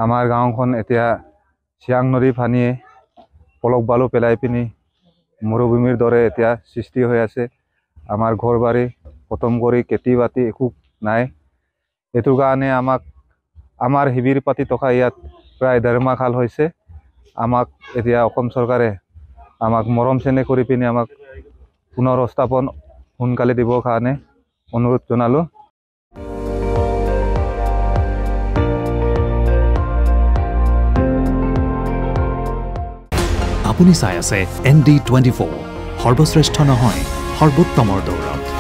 আমাৰ গাঁওখন এতিয়া চিয়াং নদী পানীয়ে পলক বালু পেলাই পিনি মৰুভূমিৰ দৰে এতিয়া সৃষ্টি হৈ আছে। আমাৰ ঘৰ বাৰী খতম কৰি খেতি বাতি একো নাই। এইটো কাৰণে আমাৰ শিবিৰ পাতি থকা ইয়াত প্ৰায় 1.5 মাহ কাল হৈছে। আমাক এতিয়া অসম চৰকাৰে আমাক মৰম চেনেহ কৰি পিনি আমাক পুনৰ সংস্থাপন সোনকালে দিবৰ কাৰণে অনুৰোধ জনালো। আপুনি চাই আছে ND24, সৰ্বশ্ৰেষ্ঠ নহয় সৰ্বোত্তমৰ দৌৰত।